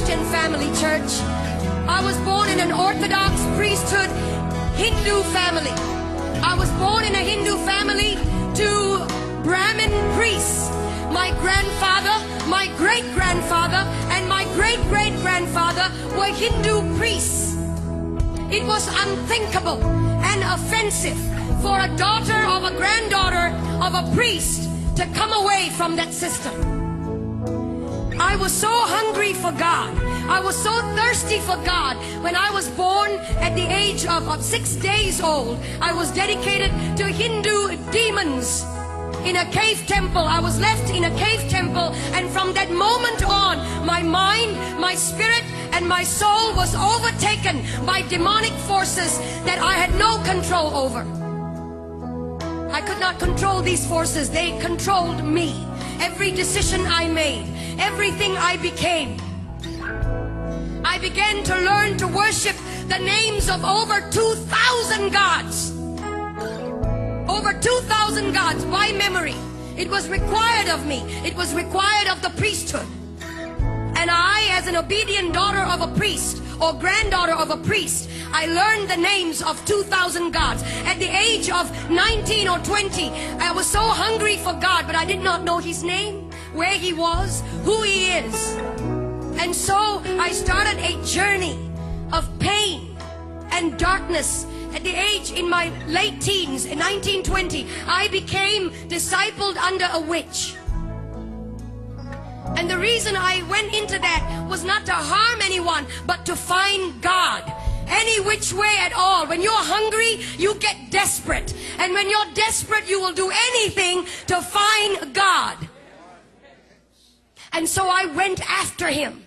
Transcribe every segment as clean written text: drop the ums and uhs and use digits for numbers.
Christian family, church. I was born in an Orthodox priesthood Hindu family. I was born in a Hindu family to Brahmin priests. My grandfather, my great-grandfather, and my great-great-grandfather were Hindu priests. It was unthinkable and offensive for a daughter of a granddaughter of a priest to come away from that system. I was so hungry for God. I was so thirsty for God. When I was born at the age of 6 days old, I was dedicated to Hindu demons in a cave temple. I was left in a cave temple, and from that moment on, my mind, my spirit, and my soul was overtaken by demonic forces that I had no control over. I could not control these forces. They controlled me. Every decision I made, everything I became. I began to learn to worship the names of over 2,000 gods. Over 2,000 gods by memory. It was required of me. It was required of the priesthood. And I, as an obedient daughter of a priest or granddaughter of a priest, I learned the names of 2,000 gods. At the age of 19 or 20, I was so hungry for God, but I did not know His name, where He was, who He is. And so I started a journey of pain and darkness. At the age, in my late teens, in 1920, I became discipled under a witch. And the reason I went into that was not to harm anyone, but to find God. Any which way at all. When you're hungry, you get desperate. And when you're desperate, you will do anything to find God. And so I went after Him.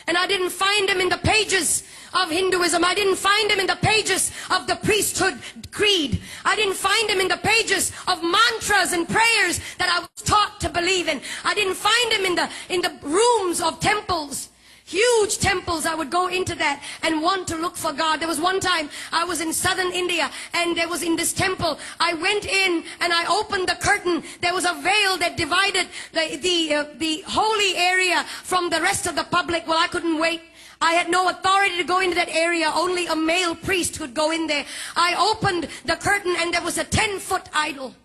And I didn't find Him in the pages of Hinduism. I didn't find Him in the pages of the priesthood creed. I didn't find Him in the pages of mantras and prayers that I was taught to believe in. I didn't find Him in the rooms of temples. Huge temples. I would go into that and want to look for God. There was one time I was in southern India, and there was in this temple. I went in and I opened the curtain. There was a veil that divided the holy area from the rest of the public. Well, I couldn't wait. I had no authority to go into that area. Only a male priest could go in there. I opened the curtain, and there was a 10-foot idol.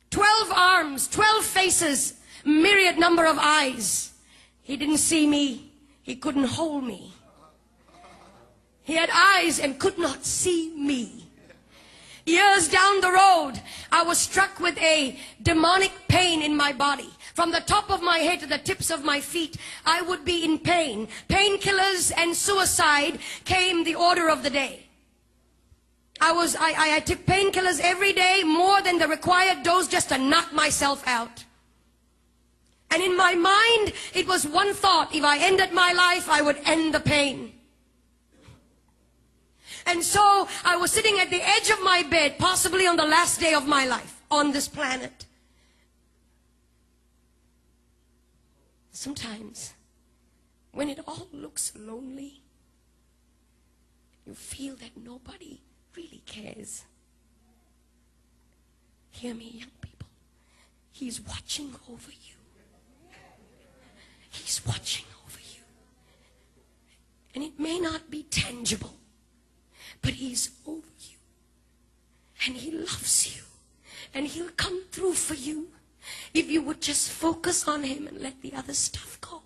12 arms, 12 faces, myriad number of eyes. He didn't see me. He couldn't hold me. He had eyes and could not see me. Years down the road, I was struck with a demonic pain in my body. From the top of my head to the tips of my feet, I would be in pain. Painkillers and suicide came the order of the day. I took painkillers every day, more than the required dose, just to knock myself out. And in my mind, it was one thought: if I ended my life, I would end the pain. And so I was sitting at the edge of my bed, possibly on the last day of my life on this planet. Sometimes, when it all looks lonely, you feel that nobody really cares. Hear me, young people. He's watching over you. He's watching over you. And it may not be tangible, but He's over you. And He loves you. And He'll come through for you if you would just focus on Him and let the other stuff go.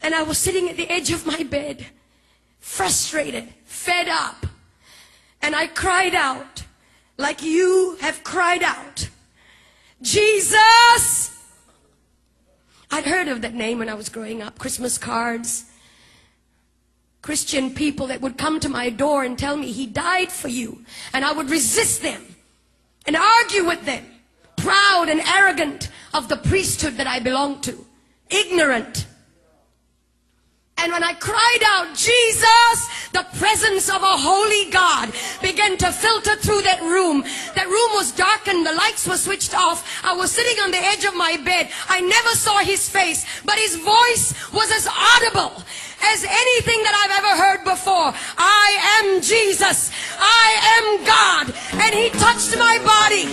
And I was sitting at the edge of my bed, frustrated, fed up. And I cried out, like you have cried out, Jesus! I'd heard of that name when I was growing up. Christmas cards. Christian people that would come to my door and tell me, He died for you. And I would resist them and argue with them. Proud and arrogant of the priesthood that I belonged to. Ignorant. And when I cried out, Jesus, the presence of a holy God began to filter through that room. That room was darkened. The lights were switched off. I was sitting on the edge of my bed. I never saw His face, but His voice was as audible as anything that I've ever heard before. I am Jesus. I am God. And He touched my body.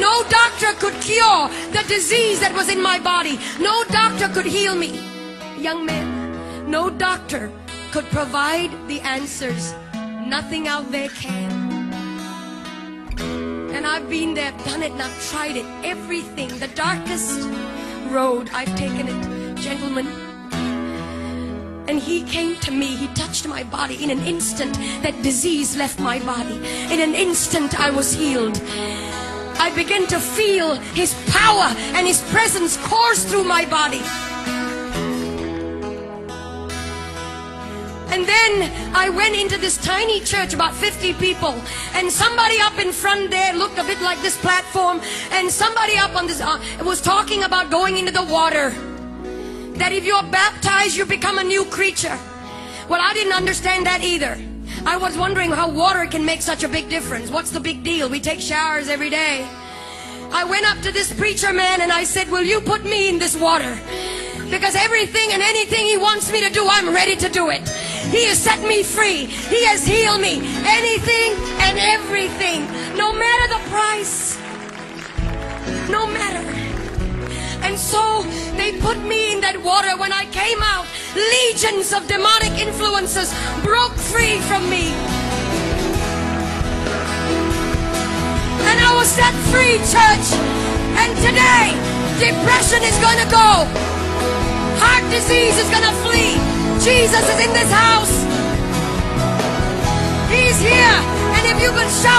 No doctor could cure the disease that was in my body. No doctor could heal me. Young man, no doctor could provide the answers. Nothing out there can. And I've been there, done it, and I've tried it. Everything, the darkest road, I've taken it. Gentlemen, and he came to me, he touched my body. In an instant, that disease left my body. In an instant, I was healed. I began to feel his power and his presence course through my body. And then I went into this tiny church, about 50 people, and somebody up in front there looked a bit like this platform, and somebody up on this was talking about going into the water. That if you're baptized, you become a new creature. Well, I didn't understand that either. I was wondering how water can make such a big difference. What's the big deal? We take showers every day. I went up to this preacher man and I said, will you put me in this water? Because everything and anything he wants me to do, I'm ready to do it. He has set me free. He has healed me. Anything and everything. No matter the price. No matter. And so they put me in that water. When I came out, legions of demonic influences broke free from me. And I was set free, church. And today, depression is going to go. Heart disease is going to flee. Jesus is in this house. He's here. And if you can shout.